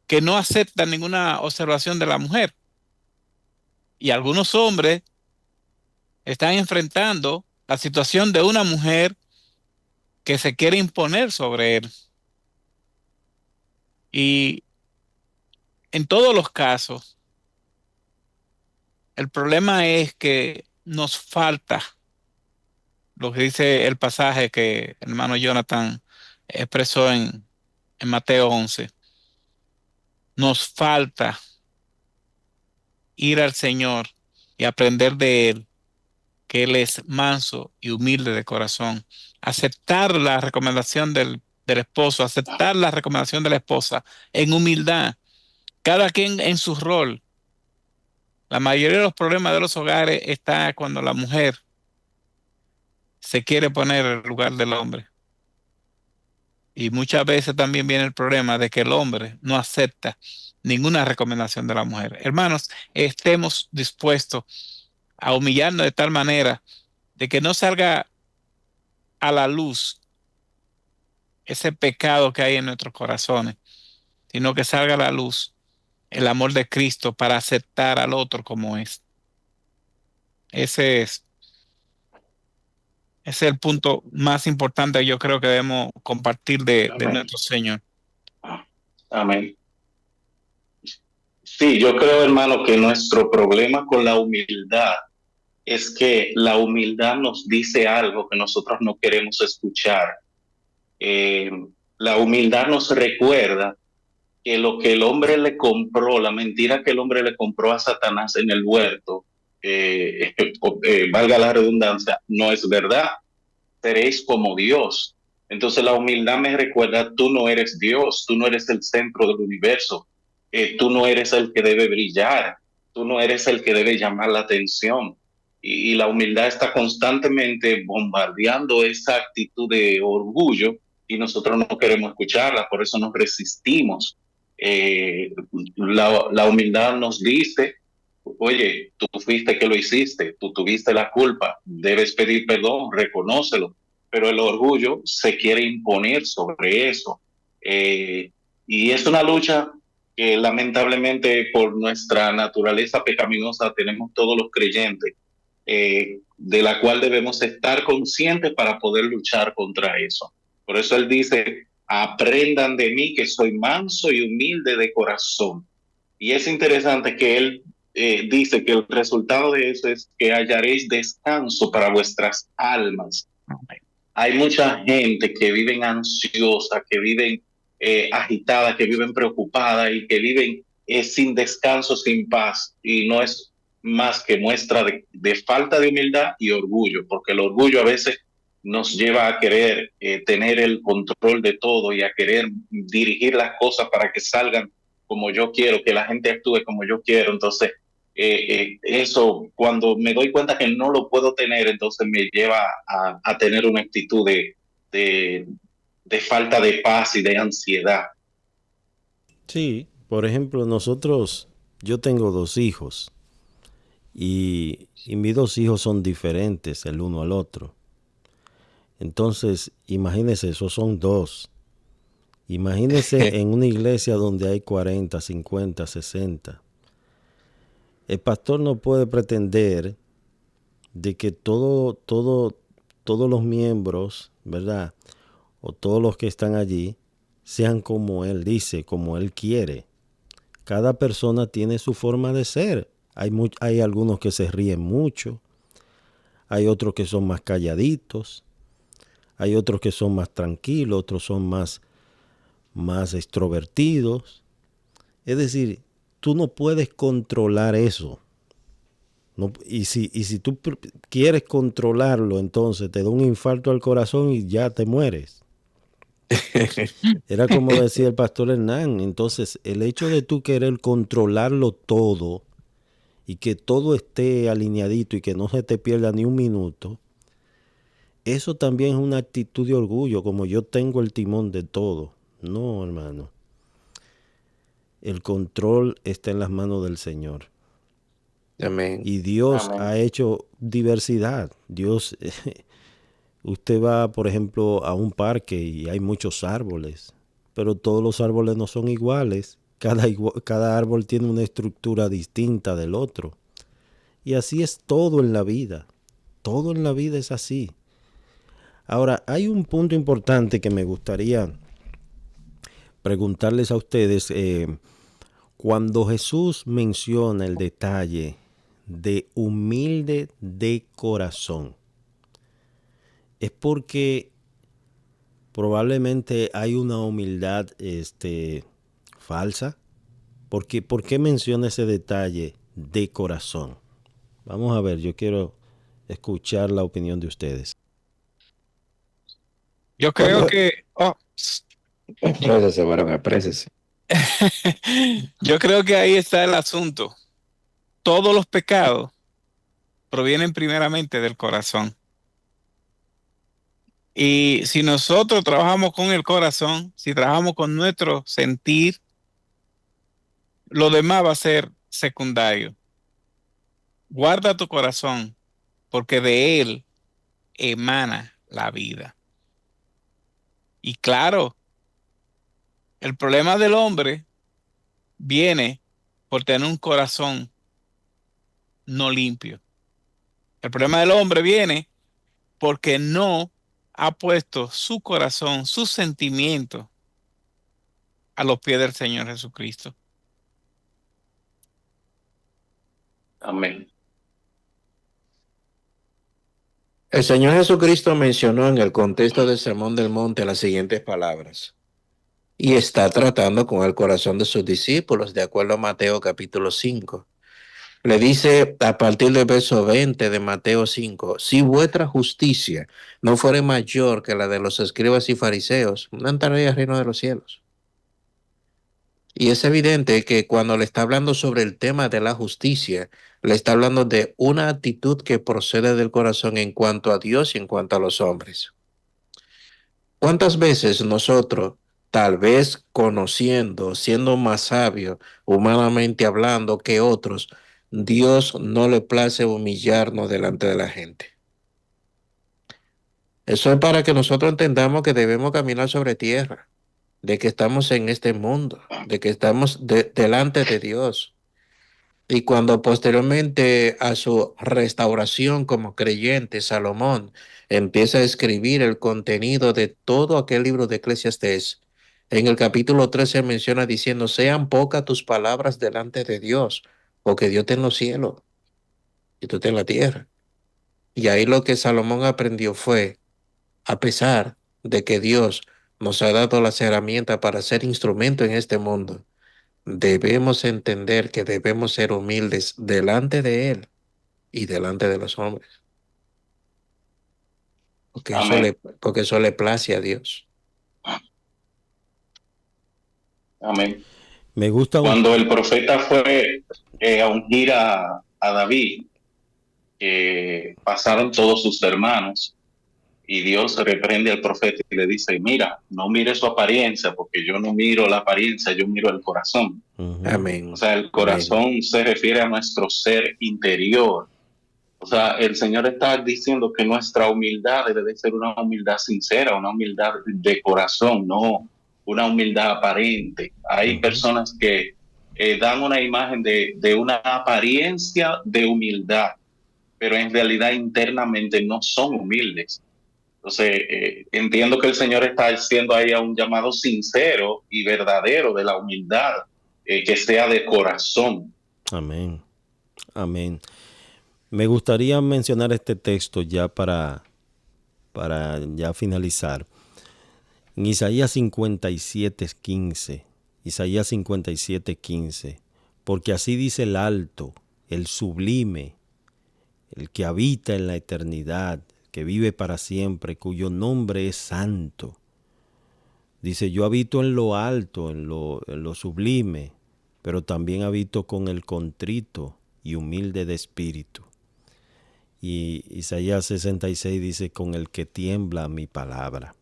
que no aceptan ninguna observación de la mujer. Y algunos hombres están enfrentando la situación de una mujer que se quiere imponer sobre él. Y en todos los casos, el problema es que nos falta lo que dice el pasaje que el hermano Jonathan expresó en Mateo 11. Nos falta ir al Señor y aprender de Él, que Él es manso y humilde de corazón. Aceptar la recomendación del esposo, aceptar la recomendación de la esposa en humildad, cada quien en su rol. La mayoría de los problemas de los hogares está cuando la mujer se quiere poner en el lugar del hombre. Y muchas veces también viene el problema de que el hombre no acepta ninguna recomendación de la mujer. Hermanos, estemos dispuestos a humillarnos de tal manera de que no salga a la luz ese pecado que hay en nuestros corazones, sino que salga a la luz el amor de Cristo para aceptar al otro como es. Ese es, ese es el punto más importante que yo creo que debemos compartir de Amén. nuestro Señor. Amén. Sí, yo creo, hermano, que nuestro problema con la humildad es que la humildad nos dice algo que nosotros no queremos escuchar. Eh, la humildad nos recuerda que lo que el hombre le compró, la mentira que el hombre le compró a Satanás en el huerto, valga la redundancia, no es verdad. Seréis como Dios. Entonces la humildad me recuerda, tú no eres Dios, tú no eres el centro del universo, tú no eres el que debe brillar, tú no eres el que debe llamar la atención. Y la humildad está constantemente bombardeando esa actitud de orgullo y nosotros no queremos escucharla, por eso nos resistimos. La humildad nos dice, oye, tú fuiste que lo hiciste, tú tuviste la culpa, debes pedir perdón, reconócelo, pero el orgullo se quiere imponer sobre eso. Y es una lucha que lamentablemente por nuestra naturaleza pecaminosa tenemos todos los creyentes, de la cual debemos estar conscientes para poder luchar contra eso. Por eso él dice, aprendan de mí que soy manso y humilde de corazón. Y es interesante que él dice que el resultado de eso es que hallaréis descanso para vuestras almas. Hay mucha gente que vive ansiosa, que viven agitada, que viven preocupada y que viven sin descanso, sin paz. Y no es más que muestra de falta de humildad y orgullo, porque el orgullo a veces nos lleva a querer tener el control de todo y a querer dirigir las cosas para que salgan como yo quiero, que la gente actúe como yo quiero. Entonces, eso, cuando me doy cuenta que no lo puedo tener, entonces me lleva a tener una actitud de, de falta de paz y de ansiedad. Sí, por ejemplo, yo tengo dos hijos y mis dos hijos son diferentes el uno al otro. Entonces, imagínese, esos son dos. Imagínese en una iglesia donde hay 40, 50, 60. El pastor no puede pretender de que todos los miembros, ¿verdad? O todos los que están allí sean como él dice, como él quiere. Cada persona tiene su forma de ser. Hay algunos que se ríen mucho, hay otros que son más calladitos, hay otros que son más tranquilos, otros son más extrovertidos. Es decir, tú no puedes controlar eso. No, y si tú quieres controlarlo, entonces te da un infarto al corazón y ya te mueres. Era como decía el pastor Hernán. Entonces, el hecho de tú querer controlarlo todo y que todo esté alineadito y que no se te pierda ni un minuto, eso también es una actitud de orgullo, como yo tengo el timón de todo. No, hermano. El control está en las manos del Señor. Amén. Y Dios ha hecho diversidad. Dios, usted va, por ejemplo, a un parque y hay muchos árboles, pero todos los árboles no son iguales. Cada árbol tiene una estructura distinta del otro. Y así es todo en la vida. Todo en la vida es así. Ahora, hay un punto importante que me gustaría preguntarles a ustedes. Cuando Jesús menciona el detalle de humilde de corazón, es porque probablemente hay una humildad falsa. ¿Por qué menciona ese detalle de corazón? Vamos a ver, yo quiero escuchar la opinión de ustedes. Yo creo Cuando, que, Aprésese, varón, aprésese. yo creo que ahí está el asunto. Todos los pecados provienen primeramente del corazón. Y si nosotros trabajamos con el corazón, si trabajamos con nuestro sentir, lo demás va a ser secundario. Guarda tu corazón, porque de él emana la vida. Y claro, el problema del hombre viene por tener un corazón no limpio. El problema del hombre viene porque no ha puesto su corazón, sus sentimientos a los pies del Señor Jesucristo. Amén. El Señor Jesucristo mencionó en el contexto del Sermón del Monte las siguientes palabras. Y está tratando con el corazón de sus discípulos, de acuerdo a Mateo capítulo 5. Le dice a partir del verso 20 de Mateo 5, si vuestra justicia no fuere mayor que la de los escribas y fariseos, no entraréis al reino de los cielos. Y es evidente que cuando le está hablando sobre el tema de la justicia, le está hablando de una actitud que procede del corazón en cuanto a Dios y en cuanto a los hombres. ¿Cuántas veces nosotros, tal vez conociendo, siendo más sabios, humanamente hablando que otros, Dios no le place humillarnos delante de la gente? Eso es para que nosotros entendamos que debemos caminar sobre tierra, de que estamos en este mundo, de que estamos delante de Dios. Y cuando posteriormente a su restauración como creyente, Salomón empieza a escribir el contenido de todo aquel libro de Eclesiastés, en el capítulo 13 menciona diciendo, sean pocas tus palabras delante de Dios, porque Dios está en los cielos y tú estás en la tierra. Y ahí lo que Salomón aprendió fue, a pesar de que Dios nos ha dado las herramientas para ser instrumento en este mundo, debemos entender que debemos ser humildes delante de Él y delante de los hombres, Amén. porque eso le place a Dios. Amén. Me gusta un... Cuando el profeta fue, a ungir a David, pasaron todos sus hermanos y Dios reprende al profeta y le dice, mira, no mire su apariencia, porque yo no miro la apariencia, yo miro el corazón. Amén. O sea, el Amén. corazón se refiere a nuestro ser interior. O sea, el Señor está diciendo que nuestra humildad debe de ser una humildad sincera, una humildad de corazón, no una humildad aparente. Hay personas que dan una imagen de una apariencia de humildad, pero en realidad internamente no son humildes. Entonces, entiendo que el Señor está haciendo ahí a un llamado sincero y verdadero de la humildad, que sea de corazón. Amén. Amén. Me gustaría mencionar este texto ya para ya finalizar. En Isaías 57:15, Isaías 57:15, porque así dice el alto, el sublime, el que habita en la eternidad, que vive para siempre, cuyo nombre es santo. Dice, yo habito en lo alto, en lo sublime, pero también habito con el contrito y humilde de espíritu. Y Isaías 66 dice, con el que tiembla mi palabra.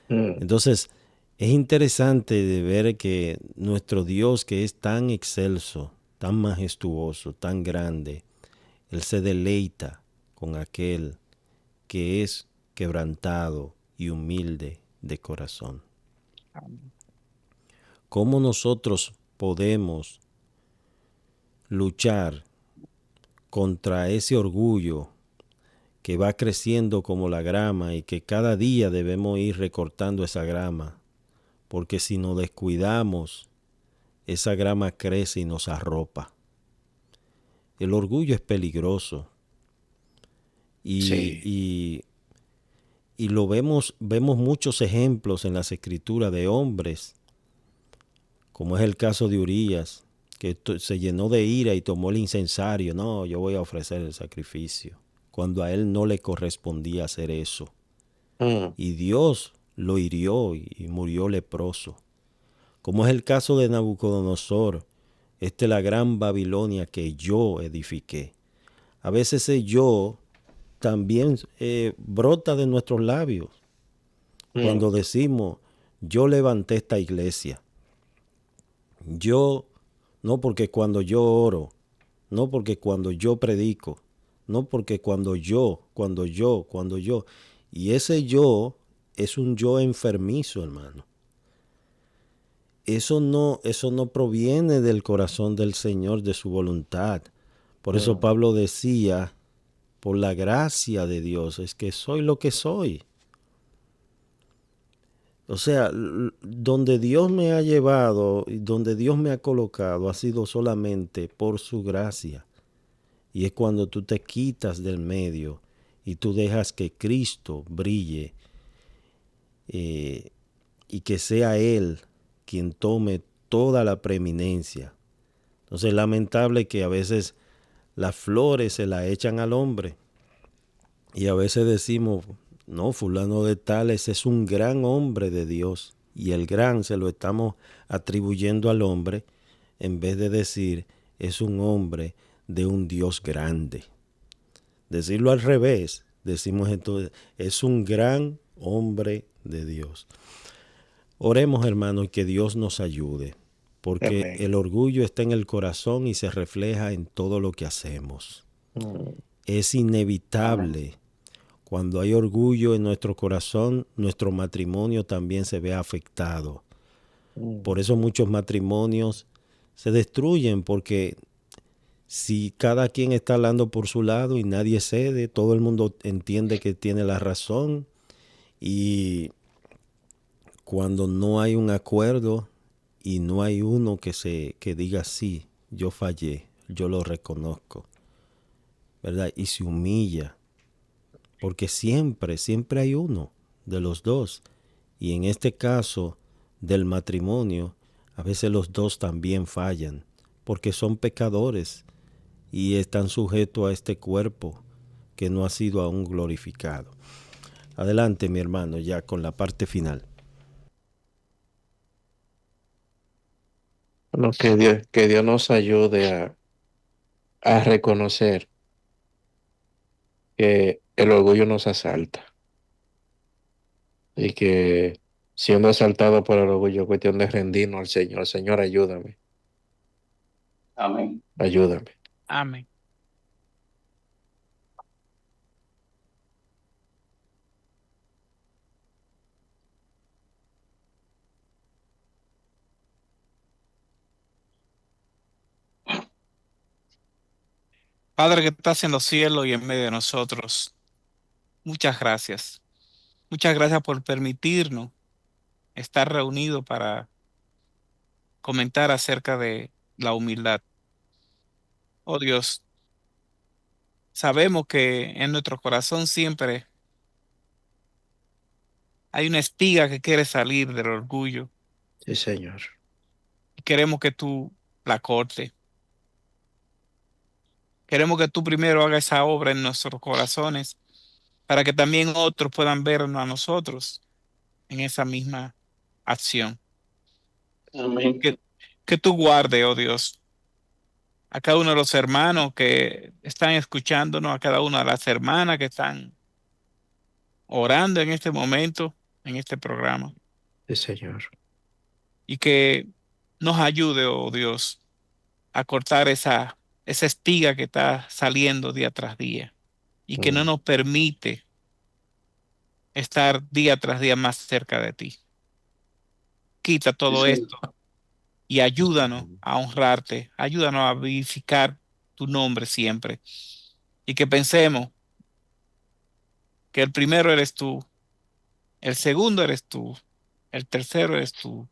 Entonces, es interesante de ver que nuestro Dios, que es tan excelso, tan majestuoso, tan grande, Él se deleita con aquel que es quebrantado y humilde de corazón. ¿Cómo nosotros podemos luchar contra ese orgullo que va creciendo como la grama y que cada día debemos ir recortando esa grama? Porque si nos descuidamos, esa grama crece y nos arropa. El orgullo es peligroso. Y lo vemos muchos ejemplos en las escrituras de hombres, como es el caso de Urías, que se llenó de ira y tomó el incensario. No, yo voy a ofrecer el sacrificio, cuando a él no le correspondía hacer eso. Y Dios lo hirió y murió leproso. Como es el caso de Nabucodonosor, esta es la gran Babilonia que yo edifiqué. A veces el yo también brota de nuestros labios. Cuando decimos, yo levanté esta iglesia. Yo, no porque cuando yo oro, no porque cuando yo predico, no porque cuando yo. Y ese yo es un yo enfermizo, hermano. Eso no proviene del corazón del Señor, de su voluntad. Por eso Pablo decía, por la gracia de Dios, es que soy lo que soy. O sea, donde Dios me ha llevado y donde Dios me ha colocado ha sido solamente por su gracia. Y es cuando tú te quitas del medio y tú dejas que Cristo brille y que sea Él quien tome toda la preeminencia. Entonces es lamentable que a veces las flores se las echan al hombre y a veces decimos, no, fulano de tal, ese es un gran hombre de Dios, y el gran se lo estamos atribuyendo al hombre en vez de decir es un hombre de un Dios grande. Decirlo al revés, decimos entonces es un gran hombre de Dios. Oremos, hermanos, y que Dios nos ayude, porque el orgullo está en el corazón y se refleja en todo lo que hacemos. Es inevitable. Cuando hay orgullo en nuestro corazón, nuestro matrimonio también se ve afectado. Por eso muchos matrimonios se destruyen, porque si cada quien está hablando por su lado y nadie cede, todo el mundo entiende que tiene la razón, y cuando no hay un acuerdo y no hay uno que diga sí, yo fallé, yo lo reconozco, ¿verdad? Y se humilla. Porque siempre hay uno de los dos. Y en este caso del matrimonio, a veces los dos también fallan, porque son pecadores y están sujetos a este cuerpo que no ha sido aún glorificado. Adelante, mi hermano, ya con la parte final. Bueno, que Dios nos ayude a reconocer que el orgullo nos asalta y que siendo asaltado por el orgullo es cuestión de rendirnos al Señor. Señor, ayúdame, Amén. ayúdame. Amén. Padre que estás en los cielos y en medio de nosotros, muchas gracias. Muchas gracias por permitirnos estar reunidos para comentar acerca de la humildad. Oh Dios, sabemos que en nuestro corazón siempre hay una espiga que quiere salir del orgullo Sí, Señor. y queremos que tú la cortes. Queremos que tú primero hagas esa obra en nuestros corazones para que también otros puedan vernos a nosotros en esa misma acción. Amén. Que, que tú guardes, oh Dios, a cada uno de los hermanos que están escuchándonos, a cada una de las hermanas que están orando en este momento, en este programa, Sí, Señor. y que nos ayude, oh Dios, a cortar esa espiga que está saliendo día tras día y que no nos permite estar día tras día más cerca de ti. Quita Sí, todo Señor. esto y ayúdanos a honrarte, ayúdanos a vivificar tu nombre siempre y que pensemos que el primero eres tú, el segundo eres tú, el tercero eres tú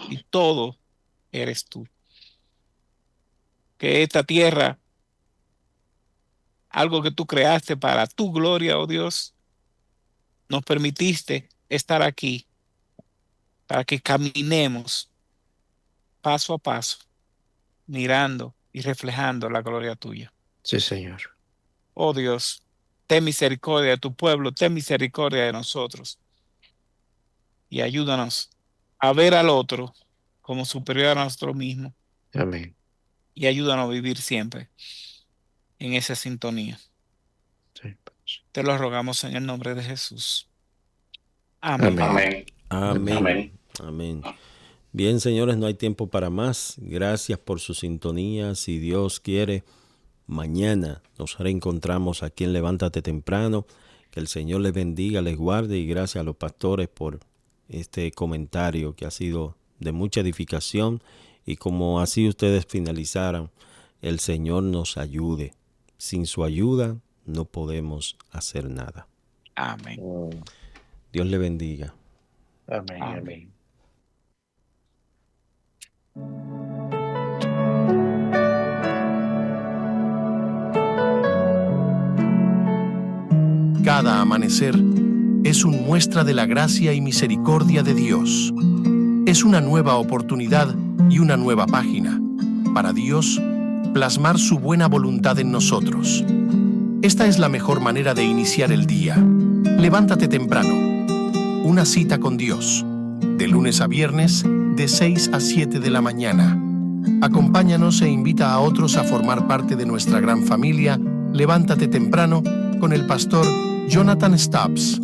y todo eres tú. Que esta tierra, algo que tú creaste para tu gloria, oh Dios, nos permitiste estar aquí para que caminemos paso a paso, mirando y reflejando la gloria tuya. Sí, Señor. Oh Dios, ten misericordia de tu pueblo, ten misericordia de nosotros y ayúdanos a ver al otro como superior a nosotros mismos Amén. y ayúdanos a vivir siempre en esa sintonía. Sí. Te lo rogamos en el nombre de Jesús. Amén. Amén. Amén. Amén. Amén. Amén. Bien, señores, no hay tiempo para más. Gracias por su sintonía. Si Dios quiere, mañana nos reencontramos aquí en Levántate Temprano. Que el Señor les bendiga, les guarde y gracias a los pastores por este comentario que ha sido de mucha edificación y como así ustedes finalizaran, el Señor nos ayude. Sin su ayuda no podemos hacer nada. Amén. Dios le bendiga. Amén. Amén. Amén. Cada amanecer es una muestra de la gracia y misericordia de Dios. Es una nueva oportunidad y una nueva página para Dios plasmar su buena voluntad en nosotros. Esta es la mejor manera de iniciar el día. Levántate temprano. Una cita con Dios. De lunes a viernes, de 6 a 7 de la mañana. Acompáñanos e invita a otros a formar parte de nuestra gran familia Levántate Temprano con el pastor Jonathan Stubbs.